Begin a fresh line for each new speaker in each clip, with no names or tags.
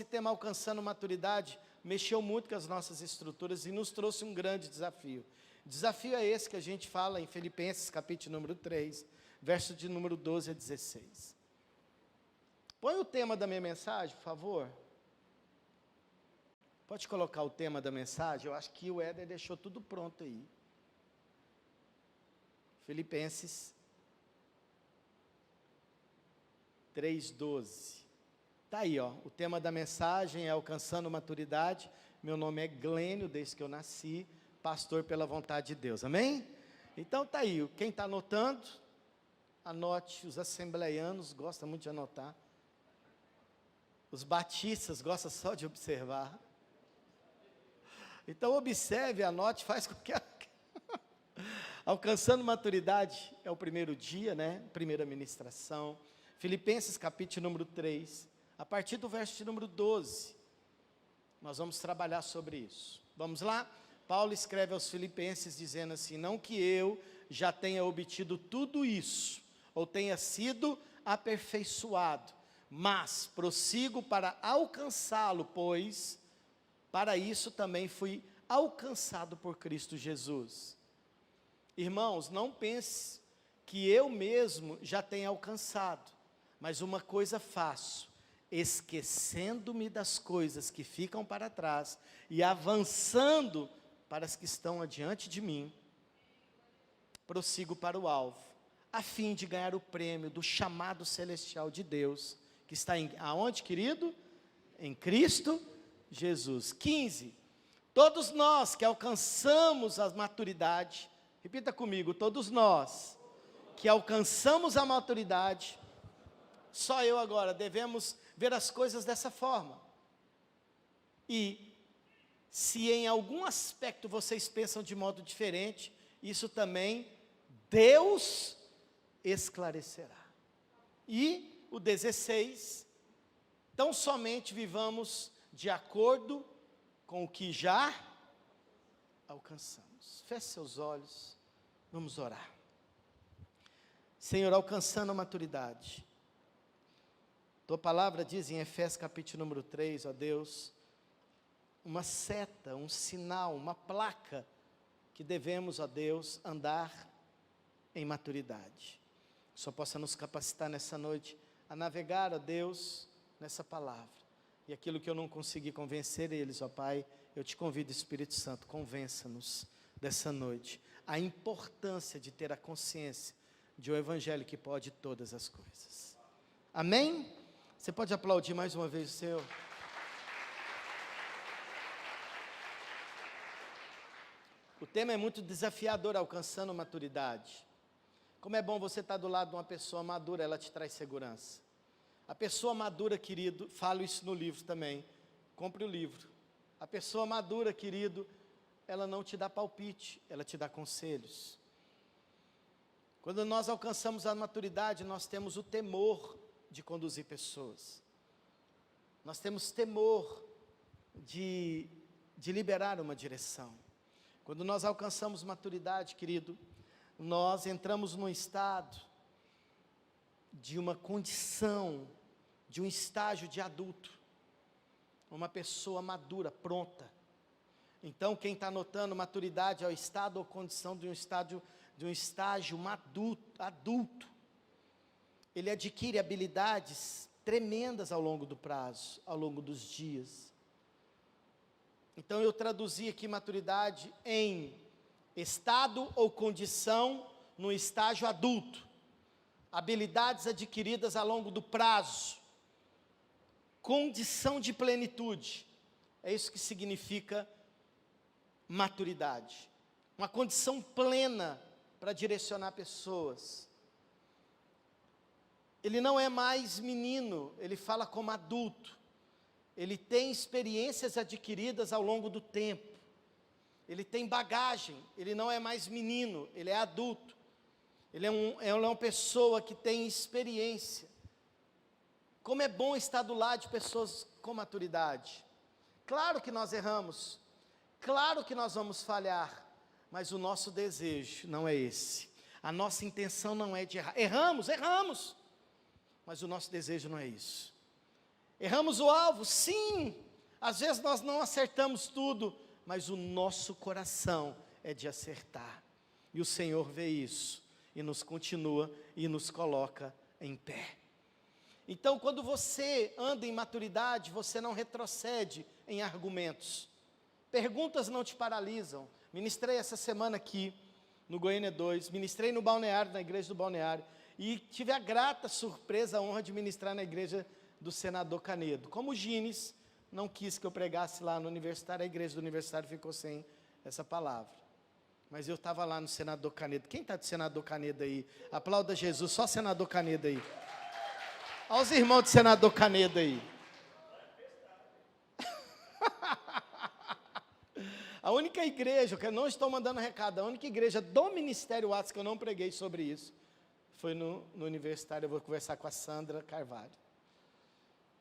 esse tema alcançando maturidade mexeu muito com as nossas estruturas e nos trouxe um grande desafio. O desafio é esse que a gente fala em Filipenses, capítulo número 3, verso de número 12 a 16. Põe o tema da minha mensagem, por favor. Pode colocar o tema da mensagem? Eu acho que o Éder deixou tudo pronto aí. Filipenses 3:12. Está aí, ó. O tema da mensagem é alcançando maturidade. Meu nome é Glênio, desde que eu nasci, pastor pela vontade de Deus. Amém? Então está aí. Quem está anotando, anote. Os assembleianos gostam muito de anotar. Os batistas gostam só de observar. Então observe, anote, faz com que... Alcançando maturidade é o primeiro dia, né? Primeira ministração. Filipenses capítulo número 3, a partir do verso de número 12, nós vamos trabalhar sobre isso. Vamos lá? Paulo escreve aos Filipenses dizendo assim: não que eu já tenha obtido tudo isso, ou tenha sido aperfeiçoado, mas prossigo para alcançá-lo, pois para isso também fui alcançado por Cristo Jesus. Irmãos, não pense que eu mesmo já tenha alcançado, mas uma coisa faço, esquecendo-me das coisas que ficam para trás e avançando para as que estão adiante de mim, prossigo para o alvo, a fim de ganhar o prêmio do chamado celestial de Deus, que está aonde, querido? Em Cristo Jesus. 15. Todos nós que alcançamos a maturidade, repita comigo, todos nós que alcançamos a maturidade, só eu agora, devemos ver as coisas dessa forma. E se em algum aspecto vocês pensam de modo diferente, isso também Deus esclarecerá. E o 16, tão somente vivamos de acordo com o que já alcançamos. Feche seus olhos, vamos orar. Senhor, alcançando a maturidade, Tua palavra diz em Efésios capítulo número 3, ó Deus, uma seta, um sinal, uma placa, que devemos, ó Deus, andar em maturidade. Só possa nos capacitar nessa noite a navegar, ó Deus, nessa palavra. E aquilo que eu não consegui convencer eles, ó Pai, eu te convido, Espírito Santo, convença-nos dessa noite a importância de ter a consciência de um evangelho que pode todas as coisas. Amém? Você pode aplaudir mais uma vez o Senhor? O tema é muito desafiador, alcançando maturidade. Como é bom você estar do lado de uma pessoa madura, ela te traz segurança. A pessoa madura, querido, falo isso no livro também, compre o livro. A pessoa madura, querido, ela não te dá palpite, ela te dá conselhos. Quando nós alcançamos a maturidade, nós temos o temor de conduzir pessoas. Nós temos temor de liberar uma direção. Quando nós alcançamos maturidade, querido, nós entramos num estado de uma condição, de um estágio de adulto, uma pessoa madura, pronta. Então, quem está notando maturidade é o estado ou condição de um estágio adulto. Ele adquire habilidades tremendas ao longo do prazo, ao longo dos dias. Então eu traduzi aqui maturidade em estado ou condição no estágio adulto. Habilidades adquiridas ao longo do prazo. Condição de plenitude. É isso que significa maturidade. Uma condição plena para direcionar pessoas. Ele não é mais menino, ele fala como adulto. Ele tem experiências adquiridas ao longo do tempo. Ele tem bagagem, ele não é mais menino, ele é adulto. Ele é uma pessoa que tem experiência. Como é bom estar do lado de pessoas com maturidade. Claro que nós erramos, claro que nós vamos falhar, mas o nosso desejo não é esse. A nossa intenção não é de errar. Erramos, mas o nosso desejo não é isso. Erramos o alvo? Sim. Às vezes nós não acertamos tudo, mas o nosso coração é de acertar. E o Senhor vê isso, e nos continua, e nos coloca em pé. Então, quando você anda em maturidade, você não retrocede em argumentos. Perguntas não te paralisam. Ministrei essa semana aqui, no Goiânia 2, ministrei no Balneário, na igreja do Balneário, e tive a grata surpresa, a honra de ministrar na igreja do Senador Canedo. Como o Gines não quis que eu pregasse lá no Universitário, a igreja do Universitário ficou sem essa palavra. Mas eu estava lá no Senador Canedo. Quem está de Senador Canedo aí? Aplauda Jesus, só Senador Canedo aí. Olha os irmãos de Senador Canedo aí. A única igreja, que eu não estou mandando recado, a única igreja do Ministério Atos que eu não preguei sobre isso, foi no Universitário. Eu vou conversar com a Sandra Carvalho.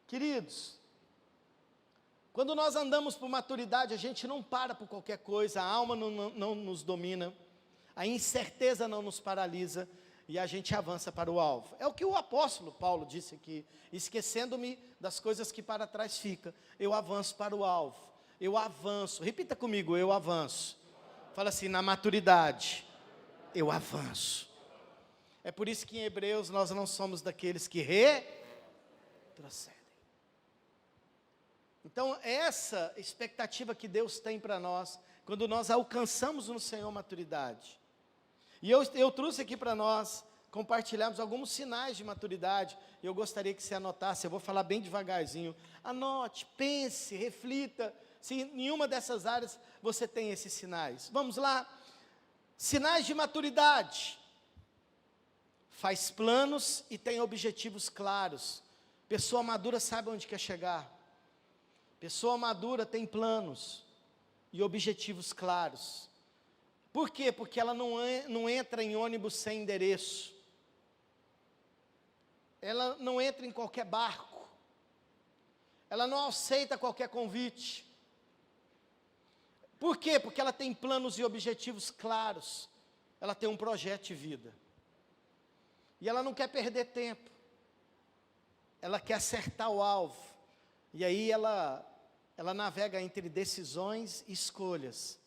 Queridos, quando nós andamos por maturidade, a gente não para por qualquer coisa, a alma não nos domina, a incerteza não nos paralisa, e a gente avança para o alvo. É o que o apóstolo Paulo disse aqui: esquecendo-me das coisas que para trás ficam, eu avanço para o alvo. Eu avanço, repita comigo, eu avanço. Fala assim, na maturidade, eu avanço. É por isso que em Hebreus nós não somos daqueles que retrocedem. Então essa expectativa que Deus tem para nós, quando nós alcançamos no Senhor maturidade. E eu trouxe aqui para nós compartilharmos alguns sinais de maturidade. E eu gostaria que você anotasse, eu vou falar bem devagarzinho. Anote, pense, reflita, se em nenhuma dessas áreas você tem esses sinais. Vamos lá. Sinais de maturidade. Faz planos e tem objetivos claros. Pessoa madura sabe onde quer chegar. Pessoa madura tem planos e objetivos claros. Por quê? Porque ela não entra em ônibus sem endereço. Ela não entra em qualquer barco. Ela não aceita qualquer convite. Por quê? Porque ela tem planos e objetivos claros. Ela tem um projeto de vida. E ela não quer perder tempo. Ela quer acertar o alvo. E aí ela navega entre decisões e escolhas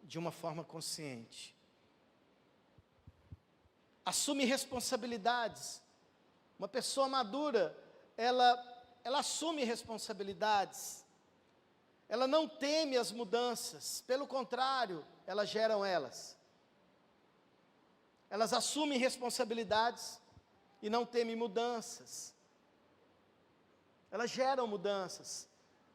de uma forma consciente. Assume responsabilidades. Uma pessoa madura, ela assume responsabilidades. Ela não teme as mudanças, pelo contrário, elas geram elas. Elas assumem responsabilidades e não temem mudanças. Elas geram mudanças.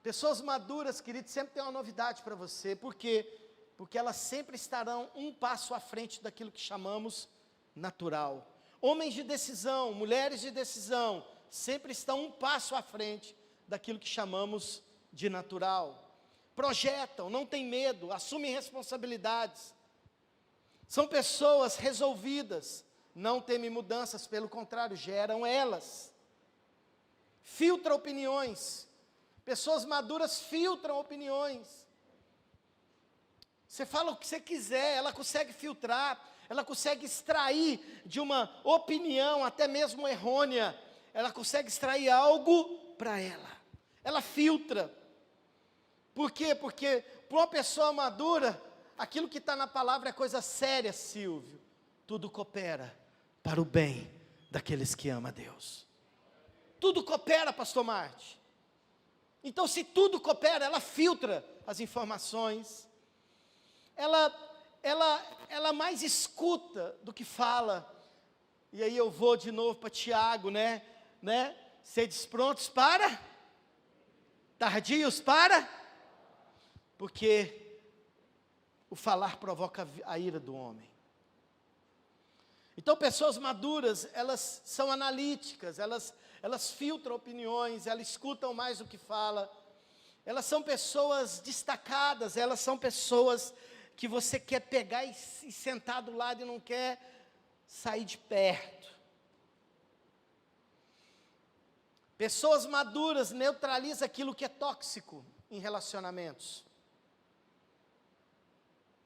Pessoas maduras, queridos, sempre tem uma novidade para você. Por quê? Porque elas sempre estarão um passo à frente daquilo que chamamos natural. Homens de decisão, mulheres de decisão, sempre estão um passo à frente daquilo que chamamos de natural. Projetam, não têm medo, assumem responsabilidades. São pessoas resolvidas, não temem mudanças, pelo contrário, geram elas. Filtra opiniões. Pessoas maduras filtram opiniões. Você fala o que você quiser, ela consegue filtrar, ela consegue extrair de uma opinião, até mesmo errônea, ela consegue extrair algo para ela. Ela filtra. Por quê? Porque para uma pessoa madura, aquilo que está na palavra é coisa séria, Silvio. Tudo coopera para o bem daqueles que amam a Deus. Tudo coopera, pastor Marte. Então, se tudo coopera, ela filtra as informações. Ela mais escuta do que fala. E aí eu vou de novo para Tiago, né? Sedes prontos para? Tardios para? Porque o falar provoca a ira do homem. Então, pessoas maduras, elas são analíticas, elas filtram opiniões, elas escutam mais do que fala. Elas são pessoas destacadas, elas são pessoas que você quer pegar e sentar do lado e não quer sair de perto. Pessoas maduras neutralizam aquilo que é tóxico em relacionamentos.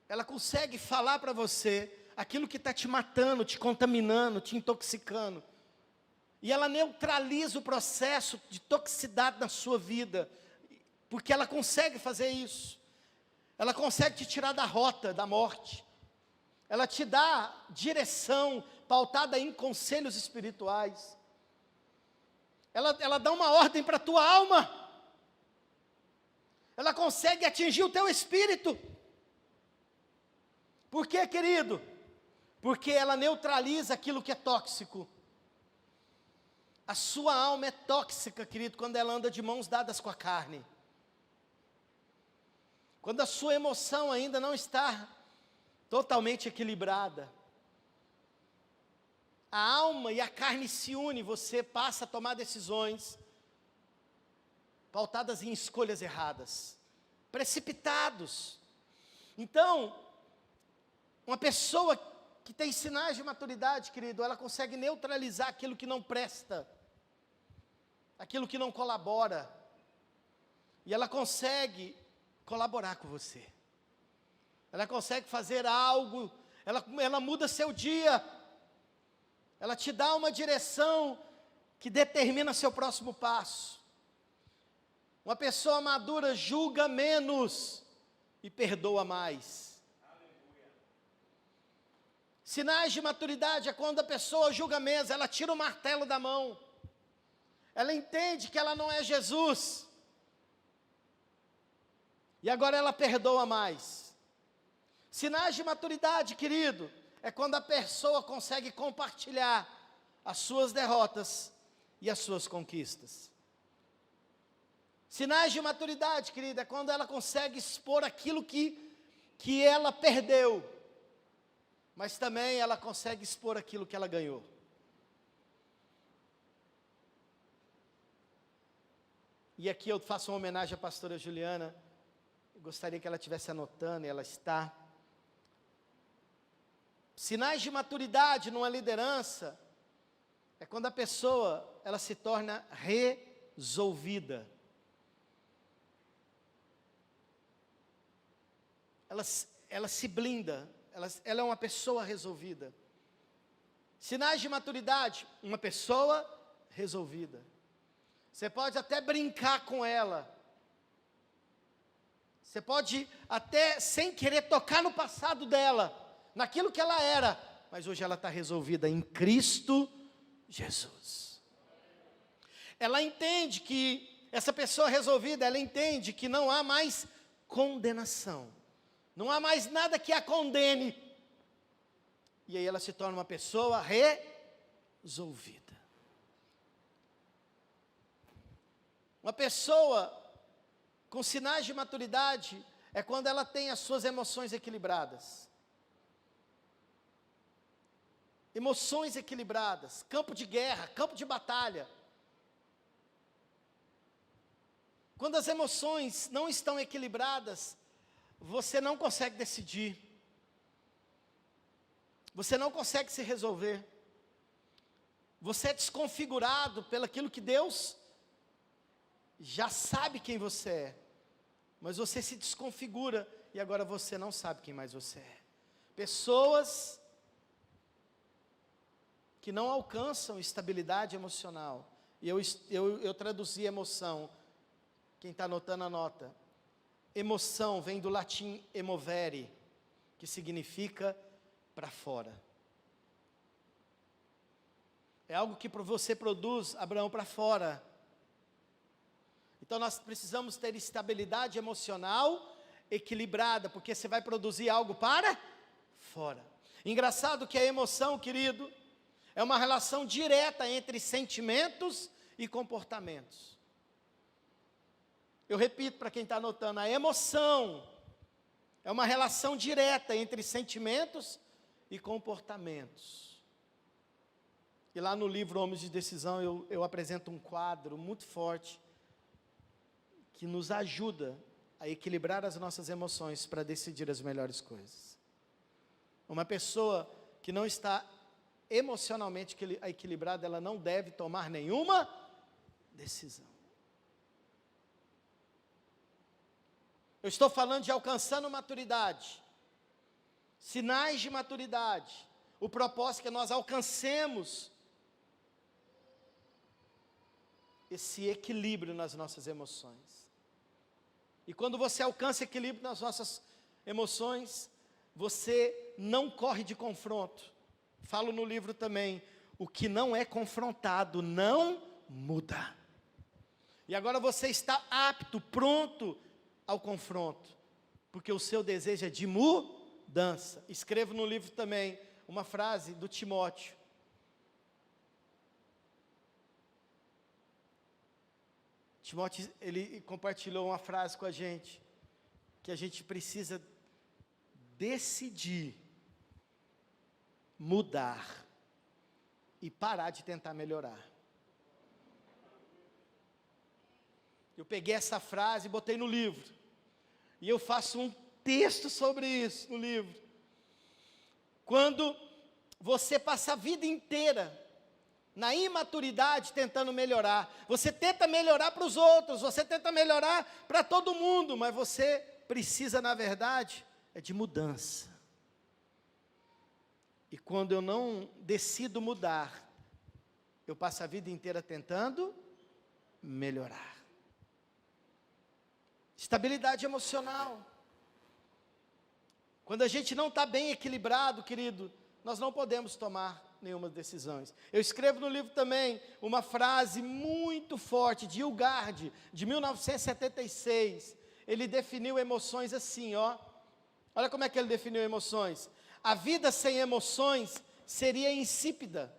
Ela consegue falar para você aquilo que está te matando, te contaminando, te intoxicando. E ela neutraliza o processo de toxicidade na sua vida, porque ela consegue fazer isso. Ela consegue te tirar da rota da morte. Ela te dá direção pautada em conselhos espirituais. Ela dá uma ordem para a tua alma. Ela consegue atingir o teu espírito. Por quê, querido? Porque ela neutraliza aquilo que é tóxico. A sua alma é tóxica, querido, quando ela anda de mãos dadas com a carne. Quando a sua emoção ainda não está totalmente equilibrada. A alma e a carne se unem, você passa a tomar decisões pautadas em escolhas erradas, precipitados. Então, uma pessoa que tem sinais de maturidade, querido, ela consegue neutralizar aquilo que não presta, aquilo que não colabora, e ela consegue colaborar com você. Ela consegue fazer algo, ela muda seu dia, ela te dá uma direção que determina seu próximo passo. Uma pessoa madura julga menos e perdoa mais. Sinais de maturidade é quando a pessoa julga menos, ela tira o martelo da mão. Ela entende que ela não é Jesus. E agora ela perdoa mais. Sinais de maturidade, querido, é quando a pessoa consegue compartilhar as suas derrotas e as suas conquistas. Sinais de maturidade, querido, é quando ela consegue expor aquilo que ela perdeu, mas também ela consegue expor aquilo que ela ganhou. E aqui eu faço uma homenagem à pastora Juliana. Eu gostaria que ela estivesse anotando, e ela está. Sinais de maturidade numa liderança é quando a pessoa ela se torna resolvida. Ela se blinda, ela é uma pessoa resolvida. Sinais de maturidade, uma pessoa resolvida. Você pode até brincar com ela. Você pode até, sem querer, tocar no passado dela, naquilo que ela era, mas hoje ela está resolvida em Cristo Jesus. Ela entende que, essa pessoa resolvida, ela entende que não há mais condenação. Não há mais nada que a condene. E aí ela se torna uma pessoa resolvida. Uma pessoa com sinais de maturidade é quando ela tem as suas emoções equilibradas. Emoções equilibradas, campo de guerra, campo de batalha. Quando as emoções não estão equilibradas, você não consegue decidir. Você não consegue se resolver. Você é desconfigurado pelaquilo que Deus já sabe quem você é. Mas você se desconfigura e agora você não sabe quem mais você é. Pessoas que não alcançam estabilidade emocional. E eu traduzi emoção. Quem está anotando, anota. Emoção vem do latim emovere, que significa para fora. É algo que você produz, Abraão, para fora. Então nós precisamos ter estabilidade emocional equilibrada, porque você vai produzir algo para fora. Engraçado que a emoção, querido, é uma relação direta entre sentimentos e comportamentos. Eu repito para quem está anotando, a emoção é uma relação direta entre sentimentos e comportamentos. E lá no livro Homens de Decisão eu apresento um quadro muito forte que nos ajuda a equilibrar as nossas emoções para decidir as melhores coisas. Uma pessoa que não está emocionalmente equilibrada, ela não deve tomar nenhuma decisão. Eu estou falando de alcançando maturidade, sinais de maturidade. O propósito é que nós alcancemos esse equilíbrio nas nossas emoções. E quando você alcança equilíbrio nas nossas emoções, você não corre de confronto. Falo no livro também, o que não é confrontado não muda. E agora você está apto, pronto ao confronto, porque o seu desejo é de mudança. Escrevo no livro também uma frase do Timóteo. Timóteo, ele compartilhou uma frase com a gente, que a gente precisa decidir mudar e parar de tentar melhorar. Eu peguei essa frase e botei no livro, e eu faço um texto sobre isso no livro. Quando você passa a vida inteira na imaturidade tentando melhorar, você tenta melhorar para os outros, você tenta melhorar para todo mundo, mas você precisa, na verdade, de mudança. E quando eu não decido mudar, eu passo a vida inteira tentando melhorar. Estabilidade emocional. Quando a gente não está bem equilibrado, querido, nós não podemos tomar nenhuma decisões. Eu escrevo no livro também uma frase muito forte de Hilgard, de 1976. Ele definiu emoções assim, ó. Olha como é que ele definiu emoções. A vida sem emoções seria insípida.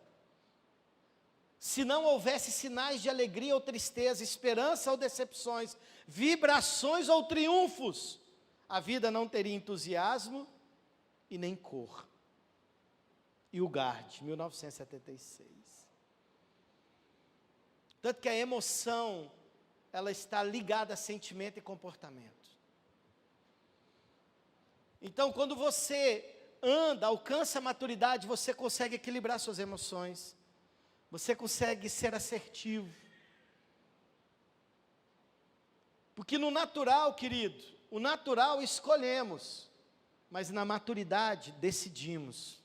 Se não houvesse sinais de alegria ou tristeza, esperança ou decepções, vibrações ou triunfos, a vida não teria entusiasmo e nem cor. Hilgard, 1976. Tanto que a emoção, ela está ligada a sentimento e comportamento. Então, quando você anda, alcança a maturidade, você consegue equilibrar suas emoções. Você consegue ser assertivo. Porque no natural, querido, o natural escolhemos, mas na maturidade decidimos.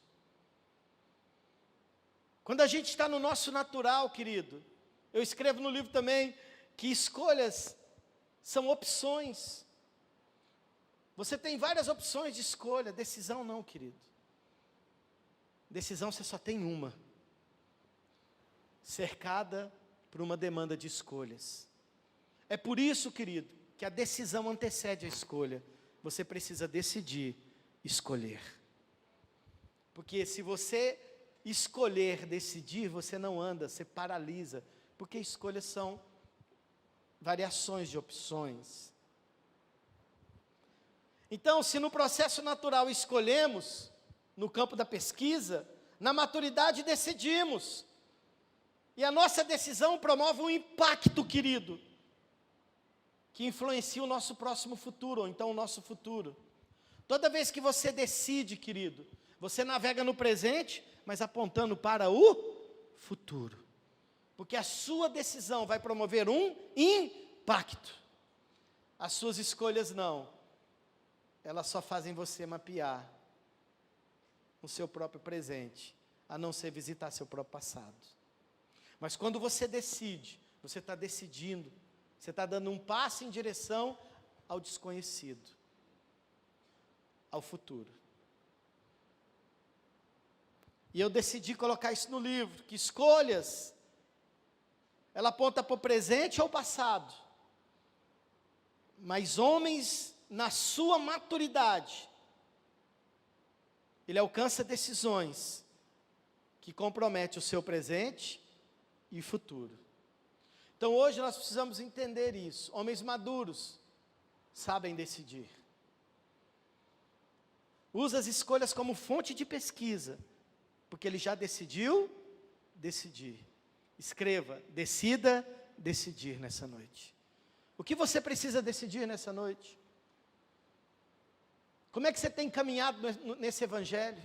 Quando a gente está no nosso natural, querido, eu escrevo no livro também que escolhas são opções. Você tem várias opções de escolha, decisão não, querido. Decisão você só tem uma. Cercada por uma demanda de escolhas. É por isso, querido, que a decisão antecede a escolha. Você precisa decidir escolher. Porque se você escolher, decidir, você não anda, você paralisa. Porque escolhas são variações de opções. Então, se no processo natural escolhemos, no campo da pesquisa, na maturidade decidimos. E a nossa decisão promove um impacto, querido, que influencia o nosso próximo futuro, ou então o nosso futuro. Toda vez que você decide, querido, você navega no presente, mas apontando para o futuro. Porque a sua decisão vai promover um impacto. As suas escolhas não. Elas só fazem você mapear o seu próprio presente, a não ser visitar seu próprio passado. Mas quando você decide, você está decidindo, você está dando um passo em direção ao desconhecido, ao futuro. E eu decidi colocar isso no livro, que escolhas, ela aponta para o presente ou passado. Mas homens, na sua maturidade, ele alcança decisões que comprometem o seu presente e futuro. Então hoje nós precisamos entender isso. Homens maduros sabem decidir. Usa as escolhas como fonte de pesquisa, porque ele já decidiu decidir. Escreva, decida decidir nessa noite. O que você precisa decidir nessa noite? Como é que você tem caminhado nesse evangelho?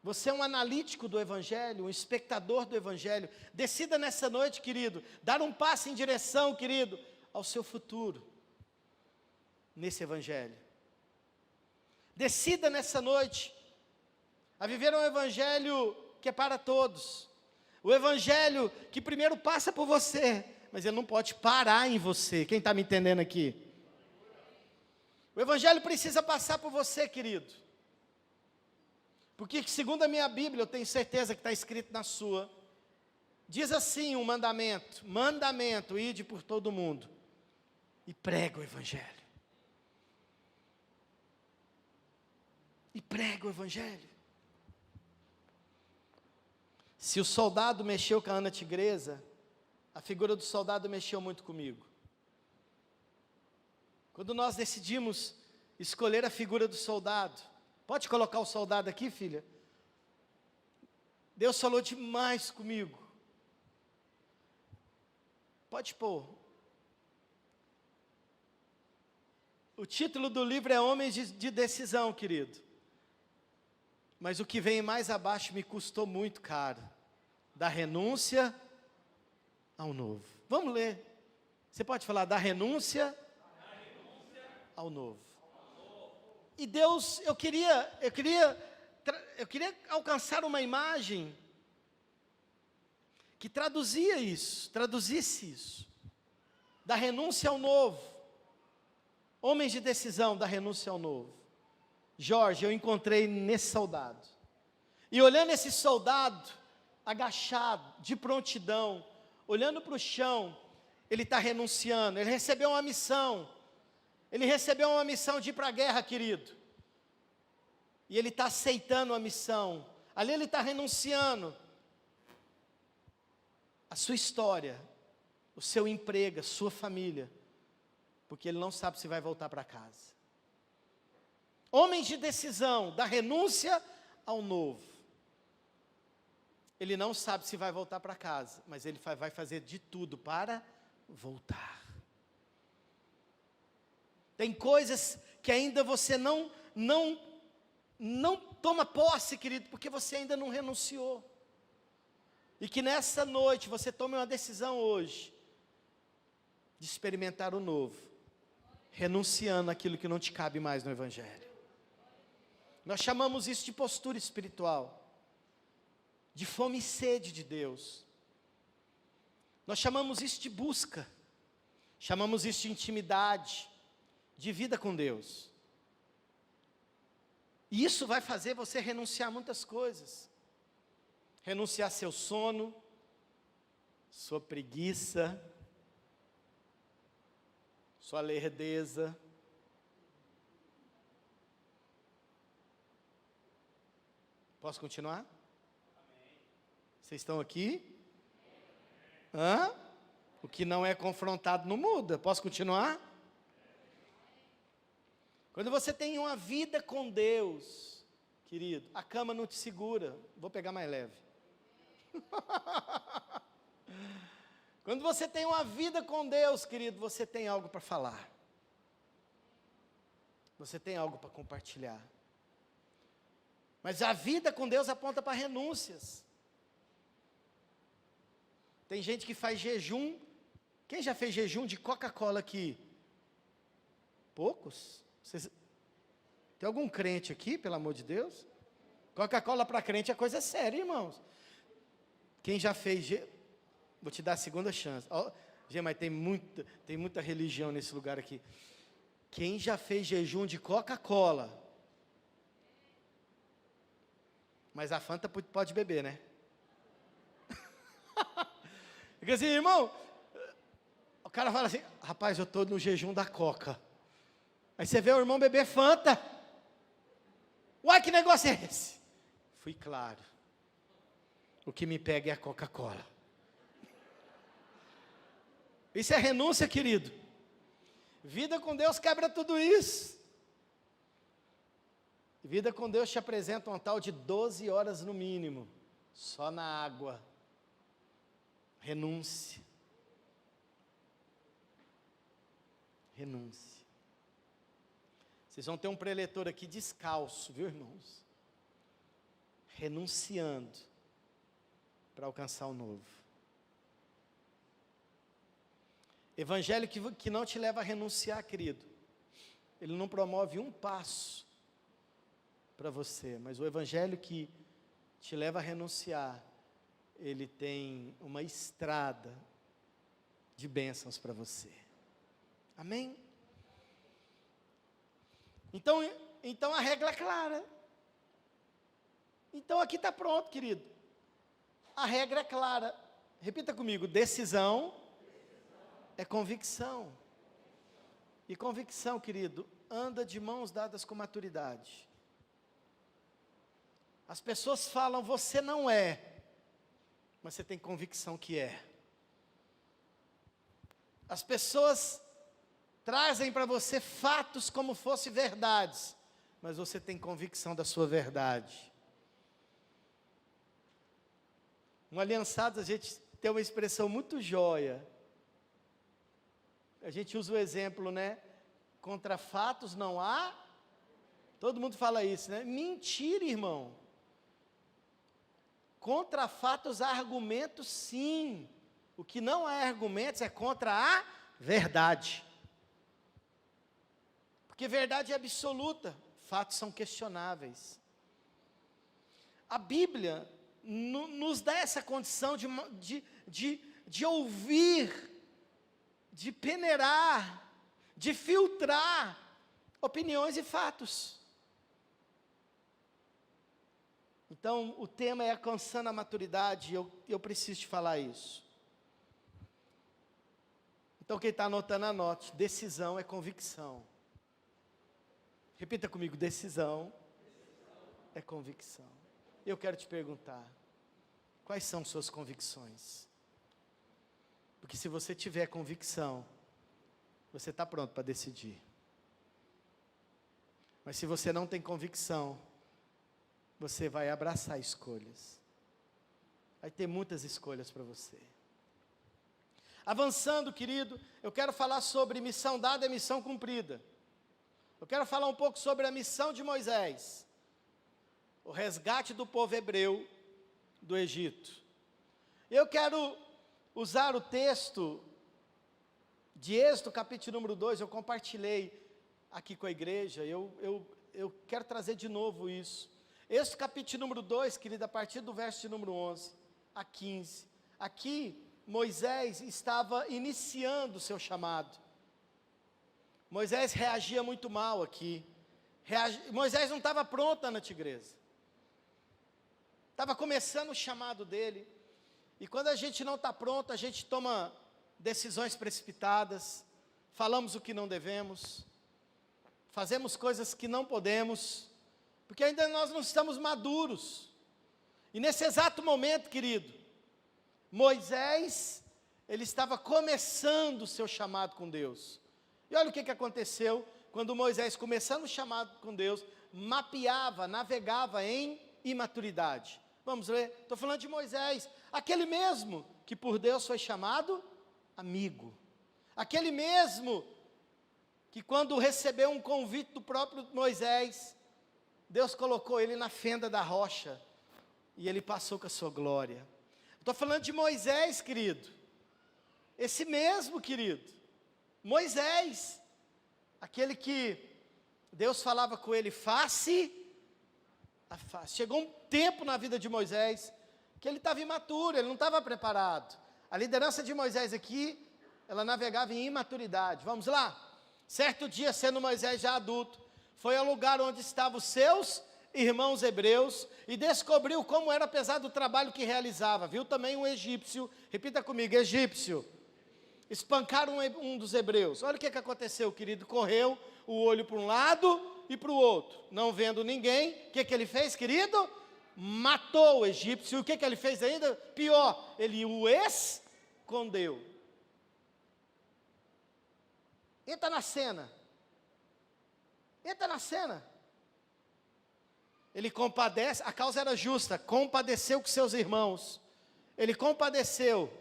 Você é um analítico do evangelho, um espectador do evangelho. Decida nessa noite, querido, dar um passo em direção, querido, ao seu futuro, nesse evangelho. Decida nessa noite, a viver um evangelho que é para todos. O evangelho que primeiro passa por você, mas ele não pode parar em você. Quem está me entendendo aqui? O evangelho precisa passar por você, querido. Porque segundo a minha Bíblia, eu tenho certeza que está escrito na sua, diz assim um mandamento, ide por todo mundo e prega o evangelho. E prega o evangelho. Se o soldado mexeu com a Ana Tigresa, a figura do soldado mexeu muito comigo. Quando nós decidimos escolher a figura do soldado, pode colocar o soldado aqui, filha? Deus falou demais comigo. Pode pôr. O título do livro é Homens de Decisão, querido. Mas o que vem mais abaixo me custou muito caro. Da renúncia ao novo. Vamos ler. Você pode falar da renúncia ao novo. E Deus, eu queria alcançar uma imagem que traduzisse isso. Da renúncia ao novo. Homens de decisão, da renúncia ao novo. Jorge, eu encontrei nesse soldado. E olhando esse soldado, agachado, de prontidão, olhando para o chão, ele está renunciando, ele recebeu uma missão. Ele recebeu uma missão de ir para a guerra, querido. E ele está aceitando a missão. Ali ele está renunciando a sua história, o seu emprego, a sua família, porque ele não sabe se vai voltar para casa. Homens de decisão, da renúncia ao novo. Ele não sabe se vai voltar para casa, mas ele vai fazer de tudo para voltar. Tem coisas que ainda você não toma posse, querido, porque você ainda não renunciou. E que nessa noite você tome uma decisão hoje, de experimentar o novo, renunciando aquilo que não te cabe mais no evangelho. Nós chamamos isso de postura espiritual, de fome e sede de Deus. Nós chamamos isso de busca, chamamos isso de intimidade, de vida com Deus. E isso vai fazer você renunciar a muitas coisas. Renunciar seu sono, sua preguiça, sua lerdeza. Posso continuar? Vocês estão aqui? Hã? O que não é confrontado não muda. Posso continuar? Quando você tem uma vida com Deus, querido, a cama não te segura. Vou pegar mais leve. Quando você tem uma vida com Deus, querido, você tem algo para falar. Você tem algo para compartilhar. Mas a vida com Deus aponta para renúncias. Tem gente que faz jejum. Quem já fez jejum de Coca-Cola aqui? Poucos? Tem algum crente aqui, pelo amor de Deus? Coca-Cola para crente é coisa séria, irmãos. Quem já fez... Vou te dar a segunda chance. Oh, gente, mas tem muita religião nesse lugar aqui. Quem já fez jejum de Coca-Cola? Mas a Fanta pode beber, né? Porque assim, irmão, o cara fala assim, rapaz, eu estou no jejum da Coca. Aí você vê o irmão beber Fanta. Uai, que negócio é esse? Fui claro. O que me pega é a Coca-Cola. Isso é renúncia, querido. Vida com Deus quebra tudo isso. Vida com Deus te apresenta um tal de 12 horas no mínimo, só na água. Renúncia. Renúncia. Vocês vão ter um preletor aqui descalço, viu, irmãos? Renunciando para alcançar o novo. Evangelho que não te leva a renunciar, querido. Ele não promove um passo para você, mas o evangelho que te leva a renunciar ele tem uma estrada de bênçãos para você. Amém? Então a regra é clara. Então aqui está pronto, querido. A regra é clara. Repita comigo: decisão é convicção. E convicção, querido, anda de mãos dadas com maturidade. As pessoas falam, você não é, mas você tem convicção que é. As pessoas trazem para você fatos como fossem verdades, mas você tem convicção da sua verdade. No Aliançados a gente tem uma expressão muito jóia. A gente usa o exemplo, né? Contra fatos não há. Todo mundo fala isso, né? Mentira, irmão. Contra fatos há argumentos, sim. O que não há argumentos é contra a verdade. Porque verdade é absoluta, fatos são questionáveis. A Bíblia nos dá essa condição de ouvir, de peneirar, de filtrar opiniões e fatos. Então, o tema é alcançando a maturidade, eu preciso te falar isso. Então, quem está anotando, anote. Decisão é convicção. Repita comigo: decisão é convicção. Eu quero te perguntar, quais são suas convicções? Porque se você tiver convicção, você está pronto para decidir. Mas se você não tem convicção, você vai abraçar escolhas. Vai ter muitas escolhas para você. Avançando, querido, eu quero falar sobre missão dada e missão cumprida. Eu quero falar um pouco sobre a missão de Moisés. O resgate do povo hebreu do Egito. Eu quero usar o texto de Êxodo, capítulo número 2, eu compartilhei aqui com a igreja, eu quero trazer de novo isso. Êxodo, capítulo número 2, querido, a partir do verso de número 11 a 15. Aqui, Moisés estava iniciando o seu chamado. Moisés reagia muito mal aqui. Moisés não estava pronto na tigresa. Estava começando o chamado dele. E quando a gente não está pronto, a gente toma decisões precipitadas, falamos o que não devemos, fazemos coisas que não podemos, porque ainda nós não estamos maduros. E nesse exato momento, querido, Moisés, ele estava começando o seu chamado com Deus. E olha o que aconteceu quando Moisés, começando o chamado com Deus, mapeava, navegava em imaturidade. Vamos ler, estou falando de Moisés, aquele mesmo que por Deus foi chamado amigo. Aquele mesmo que quando recebeu um convite do próprio Moisés, Deus colocou ele na fenda da rocha, e ele passou com a sua glória. Estou falando de Moisés, querido, esse mesmo, querido, Moisés, aquele que Deus falava com ele face a face. Chegou um tempo na vida de Moisés, que ele estava imaturo, ele não estava preparado. A liderança de Moisés aqui, ela navegava em imaturidade. Vamos lá? Certo dia, sendo Moisés já adulto, foi ao lugar onde estavam os seus irmãos hebreus, e descobriu como era pesado o trabalho que realizava. Viu também um egípcio, repita comigo, egípcio. Espancaram um dos hebreus. Olha o que aconteceu, querido. Correu o olho para um lado e para o outro. Não vendo ninguém, o que ele fez, querido? Matou o egípcio. E o que ele fez ainda? Pior, ele o escondeu. Entra na cena. Entra na cena. Ele compadece, a causa era justa, compadeceu com seus irmãos. Ele compadeceu,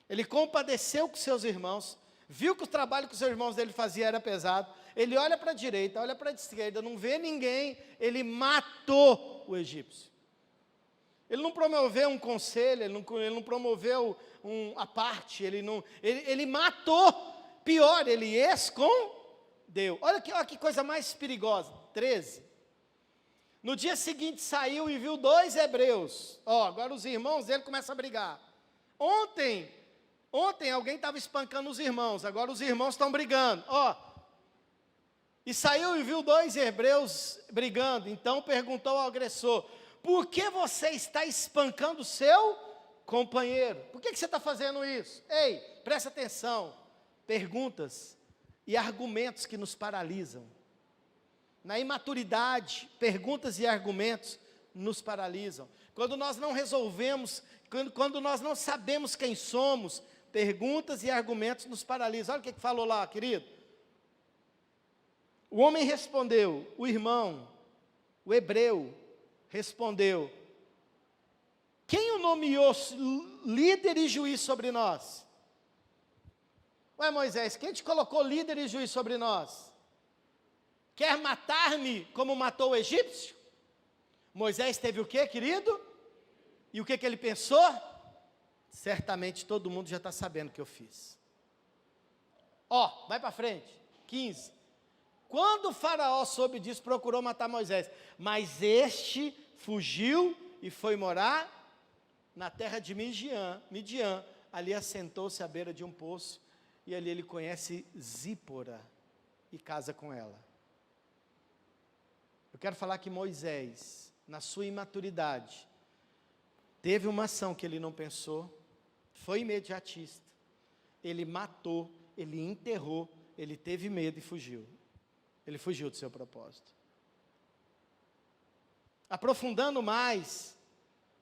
ele compadeceu com seus irmãos, viu que o trabalho que os irmãos dele faziam era pesado. Ele olha para a direita, olha para a esquerda, não vê ninguém, ele matou o egípcio. Ele não promoveu um conselho, ele não promoveu a parte, ele matou. Pior, ele escondeu. Olha que coisa mais perigosa. 13. No dia seguinte saiu e viu 2 hebreus. Agora os irmãos dele começam a brigar. Ontem alguém estava espancando os irmãos, agora os irmãos estão brigando. E saiu e viu 2 hebreus brigando. Então perguntou ao agressor: por que você está espancando o seu companheiro? Por que você está fazendo isso? Ei, presta atenção. Perguntas e argumentos que nos paralisam. Na imaturidade, perguntas e argumentos nos paralisam. Quando nós não resolvemos, quando nós não sabemos quem somos, perguntas e argumentos nos paralisam. Olha o que falou lá, querido. O homem respondeu, o irmão, o hebreu, respondeu: quem o nomeou líder e juiz sobre nós? Ué, Moisés, quem te colocou líder e juiz sobre nós? Quer matar-me como matou o egípcio? Moisés teve o quê, querido? E o que ele pensou? Certamente todo mundo já está sabendo o que eu fiz. Vai para frente, 15. Quando o faraó soube disso, procurou matar Moisés, mas este fugiu e foi morar na terra de Midian. Ali assentou-se à beira de um poço, e ali ele conhece Zípora e casa com ela. Eu quero falar que Moisés, na sua imaturidade, teve uma ação que ele não pensou, foi imediatista. Ele matou, ele enterrou, ele teve medo e fugiu. Ele fugiu do seu propósito. Aprofundando mais,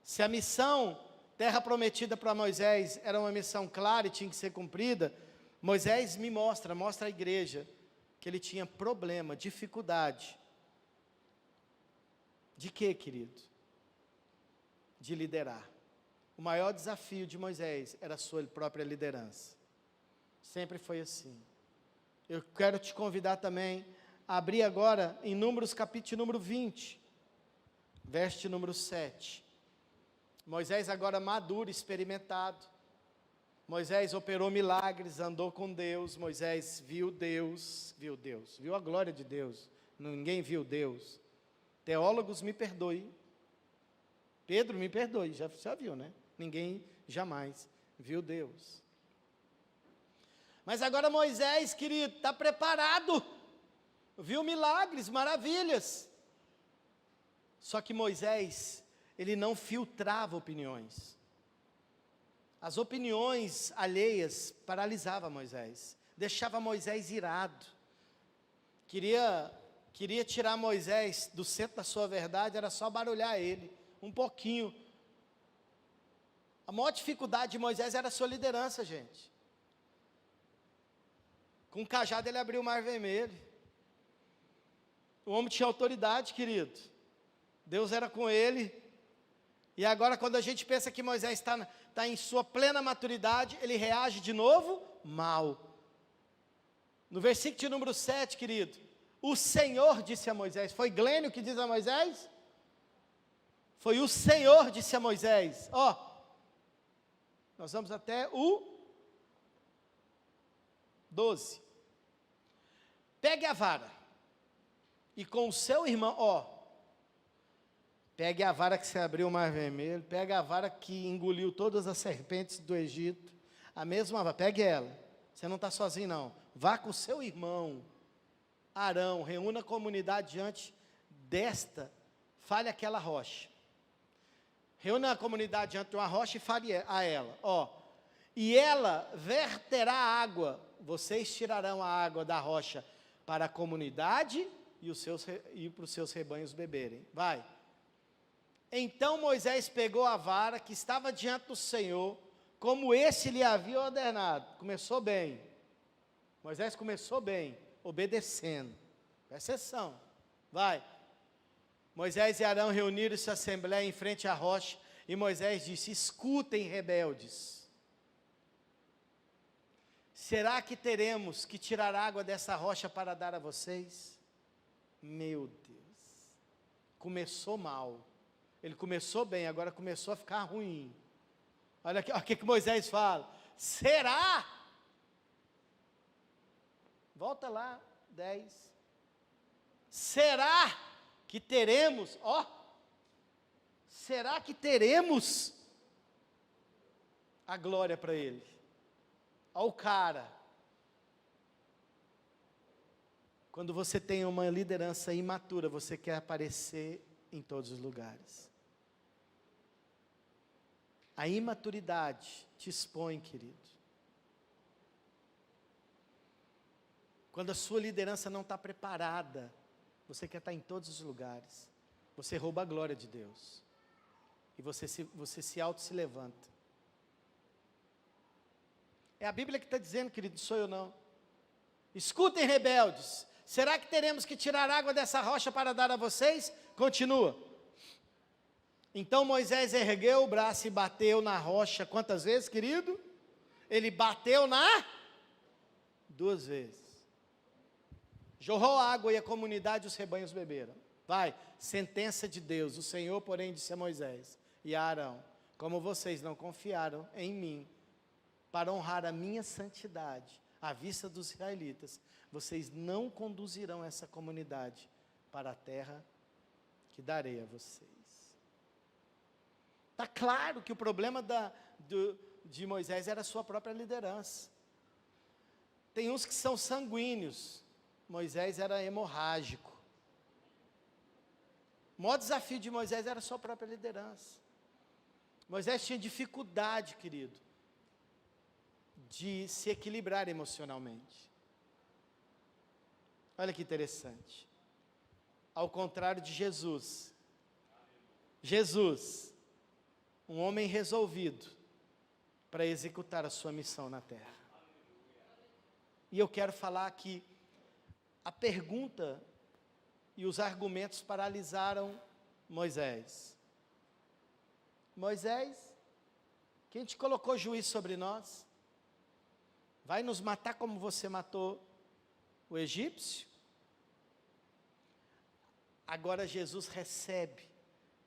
se a missão terra prometida para Moisés era uma missão clara e tinha que ser cumprida, Moisés mostra à igreja que ele tinha problema, dificuldade. De quê, querido? De liderar. O maior desafio de Moisés era a sua própria liderança. Sempre foi assim. Eu quero te convidar também a abrir agora em Números capítulo número 20, verso número 7. Moisés agora maduro, experimentado. Moisés operou milagres, andou com Deus. Moisés viu a glória de Deus. Ninguém viu Deus. Teólogos, me perdoem. Pedro, me perdoe, já viu, né? Ninguém jamais viu Deus. Mas agora Moisés, querido, está preparado. Viu milagres, maravilhas. Só que Moisés, ele não filtrava opiniões. As opiniões alheias paralisavam Moisés. Deixava Moisés irado. Queria tirar Moisés do centro da sua verdade, era só barulhar ele, um pouquinho. A maior dificuldade de Moisés era a sua liderança, gente. Com um cajado ele abriu o mar vermelho. O homem tinha autoridade, querido. Deus era com ele. E agora quando a gente pensa que Moisés está em sua plena maturidade, ele reage de novo mal. No versículo de número 7, querido, o Senhor disse a Moisés, foi Glênio que diz a Moisés? Foi o Senhor disse a Moisés, nós vamos até o 12. Pegue a vara, e com o seu irmão, pegue a vara que você abriu o mar vermelho, pegue a vara que engoliu todas as serpentes do Egito, a mesma vara, pegue ela, você não está sozinho não, vá com o seu irmão, Arão, reúna a comunidade diante desta, fale aquela rocha. Reúna a comunidade diante de uma rocha e fale a ela, e ela verterá água, vocês tirarão a água da rocha para a comunidade e para os seus rebanhos beberem. Vai. Então Moisés pegou a vara que estava diante do Senhor, como esse lhe havia ordenado. Começou bem. Moisés começou bem, obedecendo. Presta atenção. Vai. Moisés e Arão reuniram-se a assembleia em frente à rocha, e Moisés disse: escutem, rebeldes. Será que teremos que tirar água dessa rocha para dar a vocês? Meu Deus. Começou mal. Ele começou bem, agora começou a ficar ruim. Olha o que Moisés fala. Será? Volta lá, 10. Será que teremos, será que teremos a glória para Ele? Olha o cara. Quando você tem uma liderança imatura, você quer aparecer em todos os lugares. A imaturidade te expõe, querido. Quando a sua liderança não está preparada, você quer estar em todos os lugares. Você rouba a glória de Deus. E você se se levanta. É a Bíblia que está dizendo, querido, não sou eu não. Escutem, rebeldes. Será que teremos que tirar água dessa rocha para dar a vocês? Continua. Então Moisés ergueu o braço e bateu na rocha. Quantas vezes, querido? Ele bateu 2 vezes. Jorrou água e a comunidade e os rebanhos beberam. Vai, sentença de Deus. O Senhor, porém, disse a Moisés e a Arão: como vocês não confiaram em mim, para honrar a minha santidade à vista dos israelitas, vocês não conduzirão essa comunidade para a terra que darei a vocês. Está claro que o problema de Moisés era a sua própria liderança. Tem uns que são sanguíneos, Moisés era hemorrágico. O maior desafio de Moisés era a sua própria liderança. Moisés tinha dificuldade, querido, de se equilibrar emocionalmente. Olha que interessante. Ao contrário de Jesus, um homem resolvido para executar a sua missão na terra. E eu quero falar que a pergunta e os argumentos paralisaram Moisés. Moisés, quem te colocou juiz sobre nós? Vai nos matar como você matou o egípcio? Agora Jesus recebe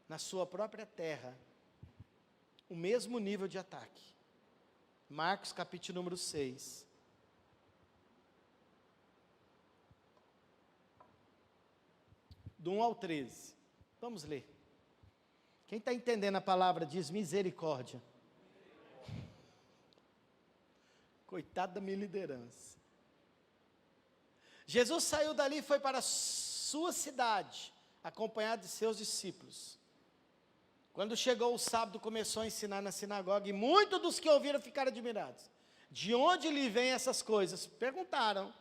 na sua própria terra o mesmo nível de ataque. Marcos capítulo número 6. Do 1 ao 13. Vamos ler. Quem está entendendo a palavra diz misericórdia. Coitado da minha liderança. Jesus saiu dali e foi para a sua cidade, acompanhado de seus discípulos. Quando chegou o sábado, começou a ensinar na sinagoga, e muitos dos que ouviram ficaram admirados. De onde lhe vêm essas coisas? Perguntaram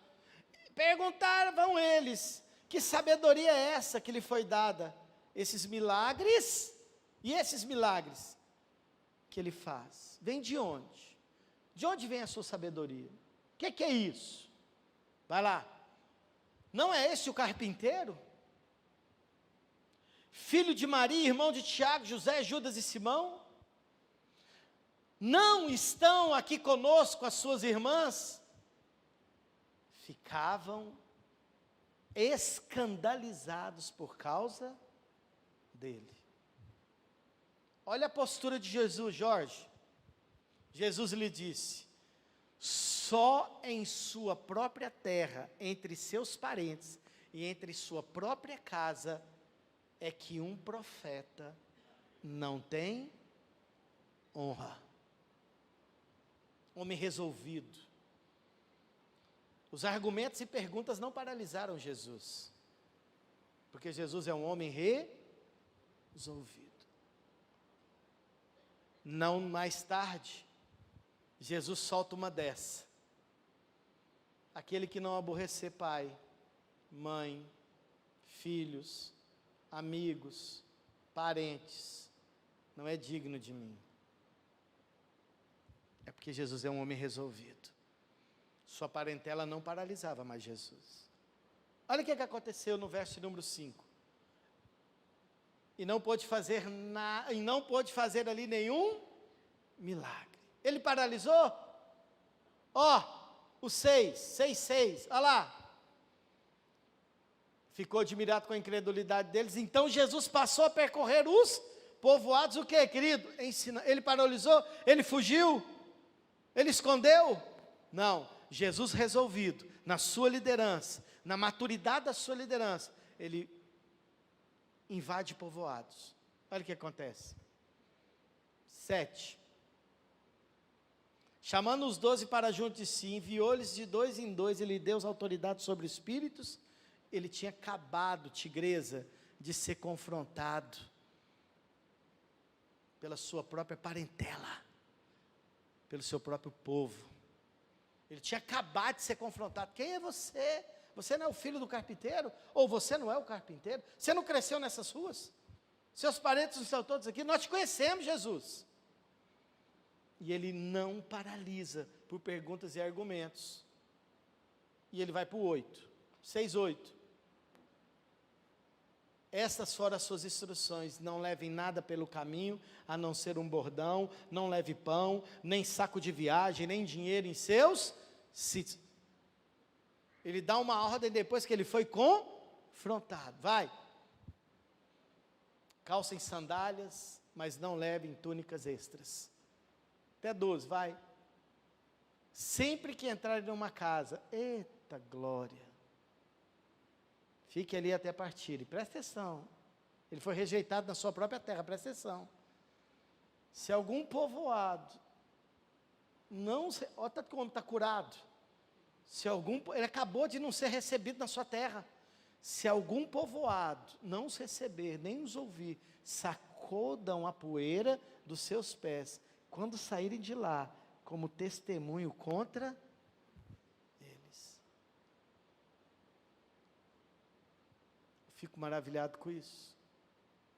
eles, que sabedoria é essa que lhe foi dada? Esses milagres, e esses milagres que ele faz, vem de onde? De onde vem a sua sabedoria? O que é isso? Vai lá. Não é esse o carpinteiro? Filho de Maria, irmão de Tiago, José, Judas e Simão? Não estão aqui conosco as suas irmãs? Ficavam escandalizados por causa dele. Olha a postura de Jesus, Jorge. Jesus lhe disse: só em sua própria terra, entre seus parentes e entre sua própria casa, é que um profeta não tem honra. Homem resolvido. Os argumentos e perguntas não paralisaram Jesus, porque Jesus é um homem resolvido. Não mais tarde, Jesus solta uma dessa: aquele que não aborrecer pai, mãe, filhos, amigos, parentes, não é digno de mim. É porque Jesus é um homem resolvido. Sua parentela não paralisava mais Jesus. Olha o que aconteceu no verso número 5. E não pôde fazer ali nenhum milagre. Ele paralisou? O 6, olha lá. Ficou admirado com a incredulidade deles. Então Jesus passou a percorrer os povoados. O que, querido? Ele paralisou? Ele fugiu? Ele escondeu? Não. Jesus resolvido, na sua liderança, na maturidade da sua liderança, ele invade povoados. Olha o que acontece. 7. Chamando os 12 para junto de si, enviou-lhes de 2 em 2, ele deu autoridade sobre espíritos. Ele tinha acabado, tigresa, de ser confrontado pela sua própria parentela, pelo seu próprio povo. Ele tinha acabado de ser confrontado. Quem é você? Você não é o filho do carpinteiro? Ou você não é o carpinteiro? Você não cresceu nessas ruas? Seus parentes não estão todos aqui? Nós te conhecemos, Jesus. E ele não paralisa por perguntas e argumentos. E ele vai para o 8. 6, 8. Estas foram as suas instruções: não levem nada pelo caminho, a não ser um bordão, não leve pão, nem saco de viagem, nem dinheiro em seus sítios. Ele dá uma ordem depois que ele foi confrontado. Vai. Calcem sandálias, mas não levem túnicas extras. Até 12, vai. Sempre que entrarem numa casa, eita glória, fique ali até partir. E presta atenção, ele foi rejeitado na sua própria terra, presta atenção. Se algum povoado não, olha como está curado. Ele acabou de não ser recebido na sua terra. Se algum povoado não os receber, nem os ouvir, sacodam a poeira dos seus pés, quando saírem de lá, como testemunho contra eles. Eu fico maravilhado com isso.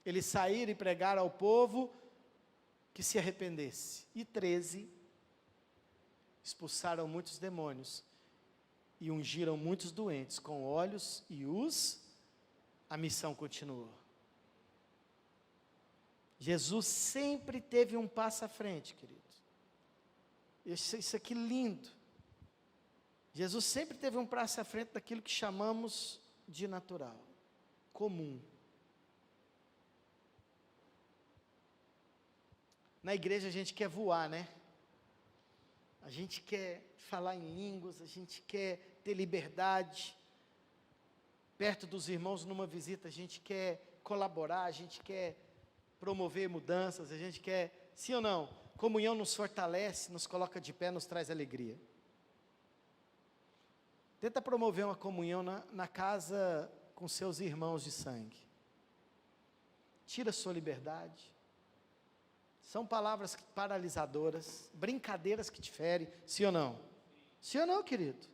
Eles saíram e pregaram ao povo que se arrependesse. E 13, expulsaram muitos demônios e ungiram muitos doentes com óleos e a missão continuou. Jesus sempre teve um passo à frente, querido. Isso aqui lindo. Jesus sempre teve um passo à frente daquilo que chamamos de natural, comum. Na igreja a gente quer voar, né? A gente quer falar em línguas, a gente quer ter liberdade. Perto dos irmãos numa visita, a gente quer colaborar, a gente quer promover mudanças, a gente quer, sim ou não? Comunhão nos fortalece, nos coloca de pé, nos traz alegria. Tenta promover uma comunhão na casa com seus irmãos de sangue. Tira sua liberdade. São palavras paralisadoras, brincadeiras que te ferem, sim ou não? Sim ou não, querido?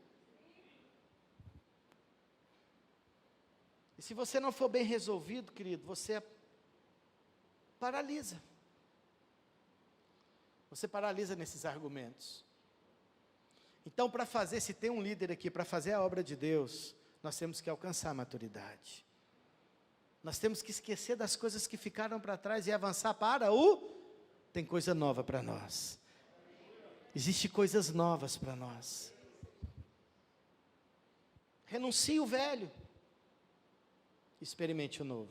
E se você não for bem resolvido, querido, você paralisa. Você paralisa nesses argumentos. Então, para fazer, se tem um líder aqui, para fazer a obra de Deus, nós temos que alcançar a maturidade. Nós temos que esquecer das coisas que ficaram para trás e avançar para tem coisa nova para nós. Existem coisas novas para nós. Renuncie o velho. Experimente o novo.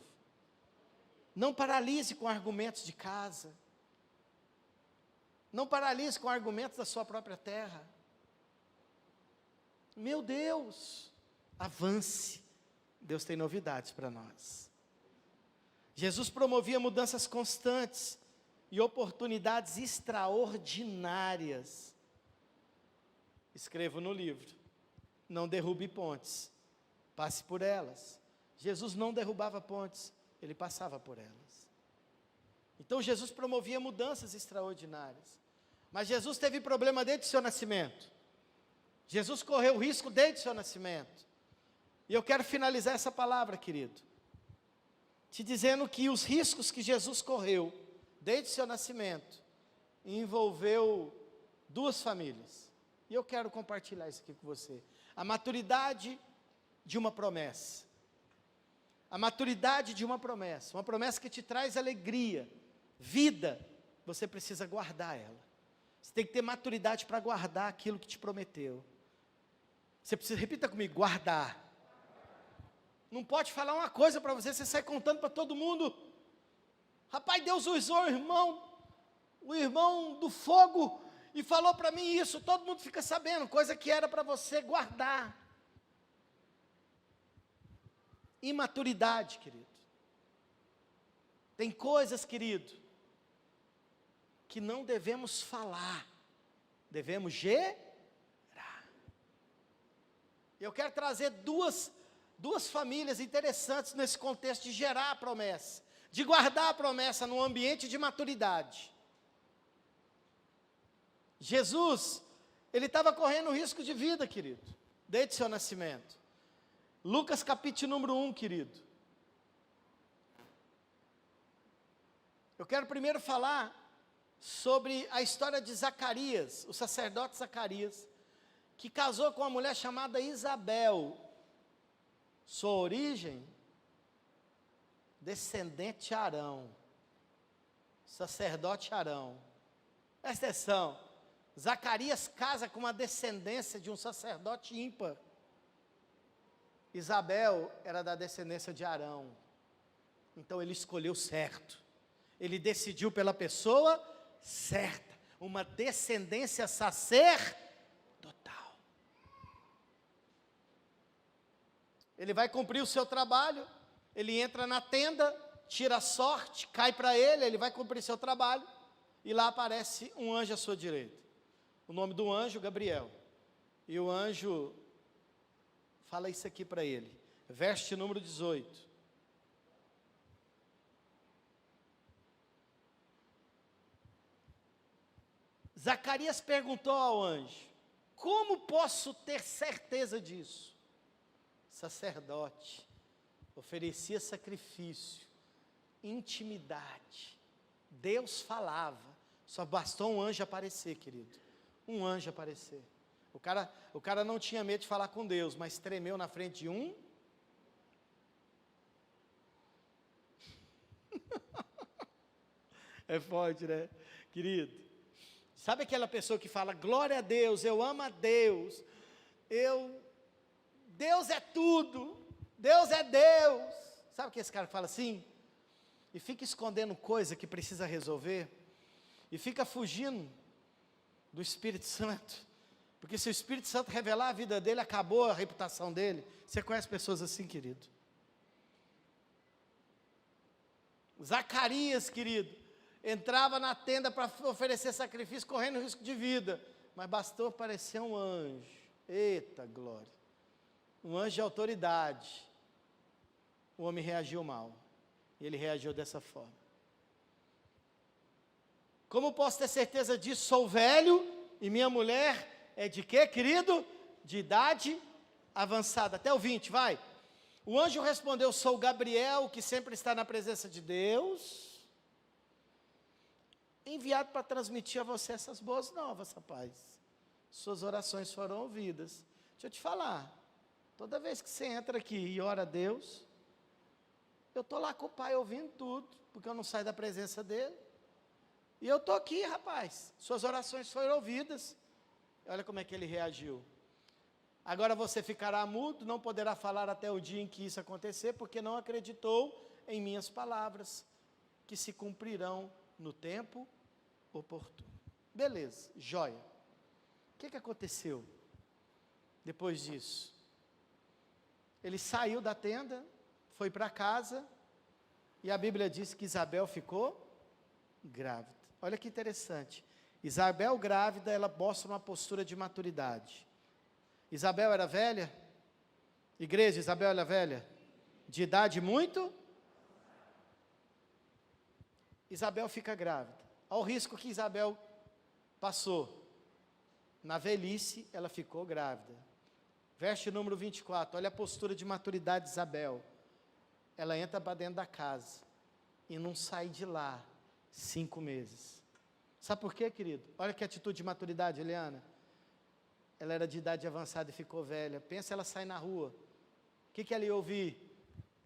Não paralise com argumentos de casa. Não paralise com argumentos da sua própria terra. Meu Deus, avance. Deus tem novidades para nós. Jesus promovia mudanças constantes e oportunidades extraordinárias. Escrevo no livro: não derrube pontes, passe por elas. Jesus não derrubava pontes, ele passava por elas. Então Jesus promovia mudanças extraordinárias. Mas Jesus teve problema desde o seu nascimento. Jesus correu risco desde o seu nascimento. E eu quero finalizar essa palavra, querido, te dizendo que os riscos que Jesus correu desde o seu nascimento envolveu 2 famílias. E eu quero compartilhar isso aqui com você. A maturidade de uma promessa. A maturidade de uma promessa que te traz alegria, vida. Você precisa guardar ela. Você tem que ter maturidade para guardar aquilo que te prometeu. Você precisa, repita comigo, guardar. Não pode falar uma coisa para você sai contando para todo mundo. Rapaz, Deus usou o irmão do fogo, e falou para mim isso, todo mundo fica sabendo, coisa que era para você guardar. Imaturidade, querido. Tem coisas, querido, que não devemos falar, devemos gerar. Eu quero trazer duas famílias interessantes nesse contexto de gerar a promessa, de guardar a promessa num ambiente de maturidade. Jesus, ele estava correndo risco de vida, querido, desde seu nascimento. Lucas capítulo número 1, querido. Eu quero primeiro falar sobre a história de Zacarias, o sacerdote Zacarias, que casou com uma mulher chamada Isabel. Sua origem, descendente de Arão, sacerdote Arão. Presta atenção, Zacarias casa com uma descendência de um sacerdote ímpar. Isabel era da descendência de Arão. Então ele escolheu certo. Ele decidiu pela pessoa certa. Uma descendência sacerdotal. Ele vai cumprir o seu trabalho. Ele entra na tenda, tira a sorte, cai para ele vai cumprir seu trabalho. E lá aparece um anjo à sua direita. O nome do anjo, Gabriel. E o anjo fala isso aqui para ele. Verso de número 18. Zacarias perguntou ao anjo: como posso ter certeza disso? Sacerdote, oferecia sacrifício, intimidade. Deus falava, só bastou um anjo aparecer, querido. Um anjo aparecer. O cara não tinha medo de falar com Deus, mas tremeu na frente de um. É forte, né? Querido, sabe aquela pessoa que fala, glória a Deus, eu amo a Deus, Deus é tudo, Deus é Deus. Sabe que esse cara fala assim? E fica escondendo coisa que precisa resolver, e fica fugindo do Espírito Santo, porque se o Espírito Santo revelar a vida dele, acabou a reputação dele. Você conhece pessoas assim, querido? Zacarias, querido, entrava na tenda para oferecer sacrifício, correndo risco de vida, mas bastou aparecer um anjo. Eita glória, um anjo de autoridade. O homem reagiu mal, e ele reagiu dessa forma. Como posso ter certeza disso? Sou velho, e minha mulher é de quê, querido? De idade avançada. Até o 20, vai. O anjo respondeu, sou Gabriel, que sempre está na presença de Deus, enviado para transmitir a você essas boas novas, rapaz. Suas orações foram ouvidas. Deixa eu te falar, toda vez que você entra aqui e ora a Deus, eu estou lá com o Pai ouvindo tudo, porque eu não saio da presença dEle. E eu estou aqui, rapaz, suas orações foram ouvidas. Olha como é que ele reagiu. Agora você ficará mudo, não poderá falar até o dia em que isso acontecer, porque não acreditou em minhas palavras, que se cumprirão no tempo oportuno. Beleza, joia. O que aconteceu depois disso? Ele saiu da tenda, foi para casa, e a Bíblia diz que Isabel ficou grávida. Olha que interessante. Isabel grávida, ela mostra uma postura de maturidade. Isabel era velha? Igreja, Isabel era velha? De idade muito? Isabel fica grávida. Olha o risco que Isabel passou. Na velhice, ela ficou grávida. Verso número 24, olha a postura de maturidade de Isabel. Ela entra para dentro da casa e não sai de lá 5 meses. Sabe por quê, querido? Olha que atitude de maturidade, Eliana. Ela era de idade avançada e ficou velha. Pensa, ela sai na rua. O que ela ia ouvir?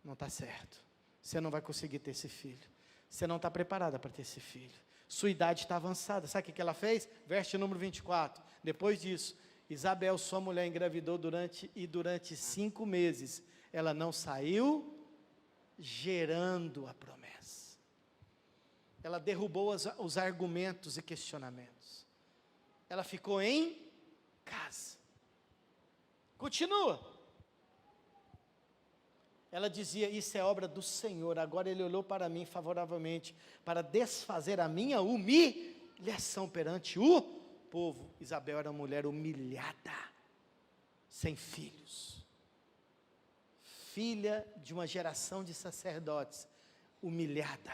Não está certo. Você não vai conseguir ter esse filho. Você não está preparada para ter esse filho. Sua idade está avançada. Sabe o que ela fez? Verso número 24. Depois disso, Isabel, sua mulher, engravidou durante 5 meses. Ela não saiu gerando a promessa. Ela derrubou os argumentos e questionamentos. Ela ficou em casa. Continua. Ela dizia, isso é obra do Senhor, agora Ele olhou para mim favoravelmente, para desfazer a minha humilhação perante o povo. Isabel era uma mulher humilhada, sem filhos, filha de uma geração de sacerdotes, humilhada.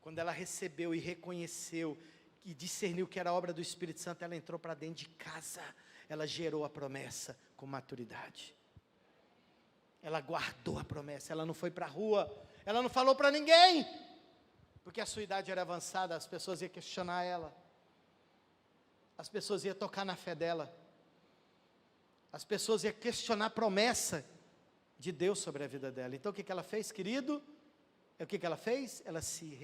Quando ela recebeu e reconheceu, e discerniu que era obra do Espírito Santo, ela entrou para dentro de casa, ela gerou a promessa com maturidade. Ela guardou a promessa, ela não foi para a rua, ela não falou para ninguém, porque a sua idade era avançada, as pessoas iam questionar ela, as pessoas iam tocar na fé dela, as pessoas iam questionar a promessa de Deus sobre a vida dela. Então o que ela fez, querido? O que ela fez? Ela se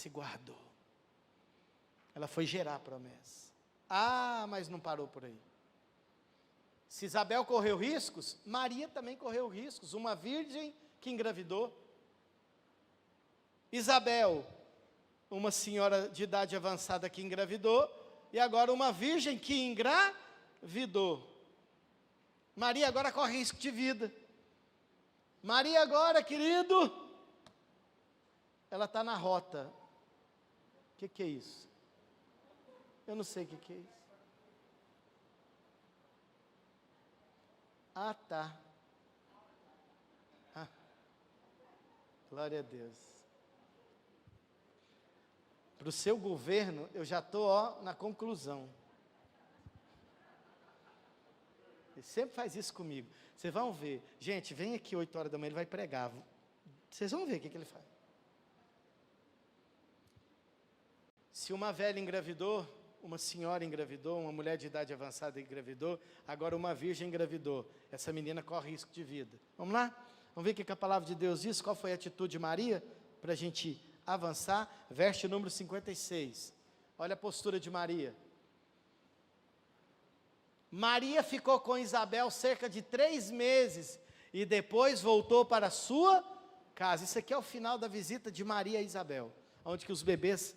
guardou, ela foi gerar a promessa. Mas não parou por aí. Se Isabel correu riscos, Maria também correu riscos, uma virgem que engravidou. Isabel, uma senhora de idade avançada que engravidou, e agora uma virgem que engravidou. Maria agora corre risco de vida. Maria agora, querido, ela está na rota. O que é isso? Eu não sei o que é isso. Tá. Glória a Deus. Para o seu governo, eu já estou na conclusão. Ele sempre faz isso comigo. Vocês vão ver. Gente, vem aqui 8 horas da manhã, ele vai pregar. Vocês vão ver o que ele faz. Se uma velha engravidou, uma senhora engravidou, uma mulher de idade avançada engravidou, agora uma virgem engravidou, essa menina corre risco de vida. Vamos lá? Vamos ver o que a palavra de Deus diz, qual foi a atitude de Maria, para a gente avançar. Verso número 56, olha a postura de Maria. Maria ficou com Isabel cerca de 3 meses, e depois voltou para a sua casa. Isso aqui é o final da visita de Maria a Isabel, onde que os bebês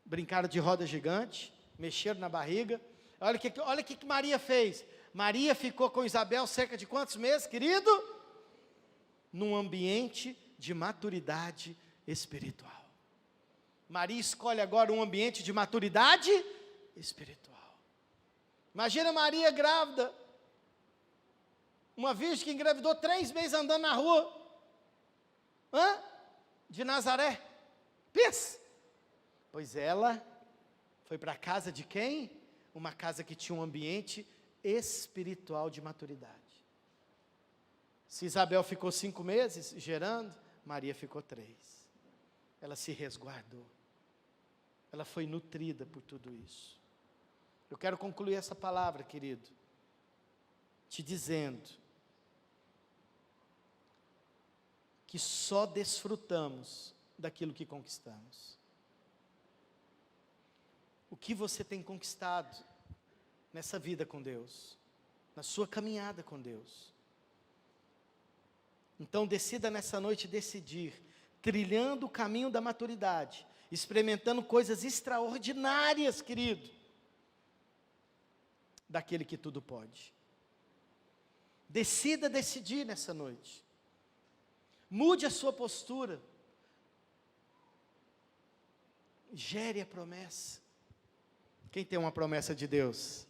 brincaram de roda gigante, mexeram na barriga. Olha o que Maria fez. Maria ficou com Isabel cerca de quantos meses, querido? Num ambiente de maturidade espiritual. Maria escolhe agora um ambiente de maturidade espiritual. Imagina Maria grávida, uma virgem que engravidou 3 meses andando na rua, de Nazaré. Pensa. Pois ela foi para a casa de quem? Uma casa que tinha um ambiente espiritual de maturidade. Se Isabel ficou 5 meses gerando, Maria ficou 3. Ela se resguardou. Ela foi nutrida por tudo isso. Eu quero concluir essa palavra, querido, te dizendo que só desfrutamos daquilo que conquistamos. O que você tem conquistado nessa vida com Deus, na sua caminhada com Deus? Então decida nessa noite decidir, trilhando o caminho da maturidade, experimentando coisas extraordinárias, querido, daquele que tudo pode. Decida decidir nessa noite. Mude a sua postura. Gere a promessa. Quem tem uma promessa de Deus?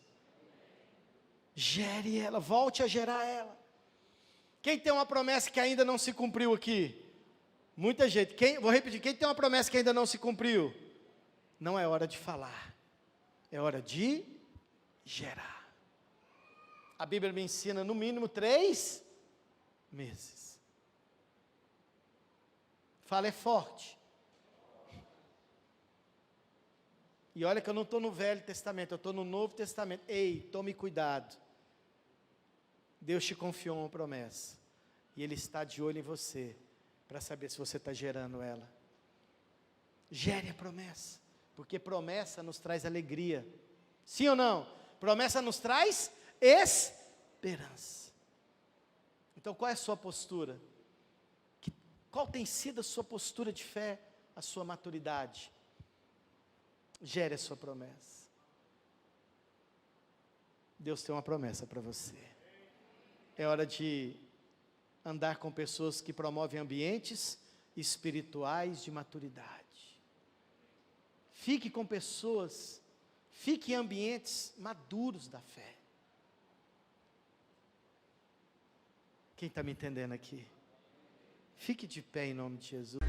Gere ela, volte a gerar ela. Quem tem uma promessa que ainda não se cumpriu aqui? Muita gente. Vou repetir, quem tem uma promessa que ainda não se cumpriu? Não é hora de falar, é hora de gerar. A Bíblia me ensina no mínimo 3 meses. Fala é forte. E olha que eu não estou no Velho Testamento, eu estou no Novo Testamento. Ei, tome cuidado. Deus te confiou uma promessa. E Ele está de olho em você, para saber se você está gerando ela. Gere a promessa, porque promessa nos traz alegria. Sim ou não? Promessa nos traz esperança. Então qual é a sua postura? Qual tem sido a sua postura de fé, a sua maturidade? Gere a sua promessa. Deus tem uma promessa para você. É hora de andar com pessoas que promovem ambientes espirituais de maturidade. Fique com pessoas, fique em ambientes maduros da fé. Quem está me entendendo aqui? Fique de pé em nome de Jesus.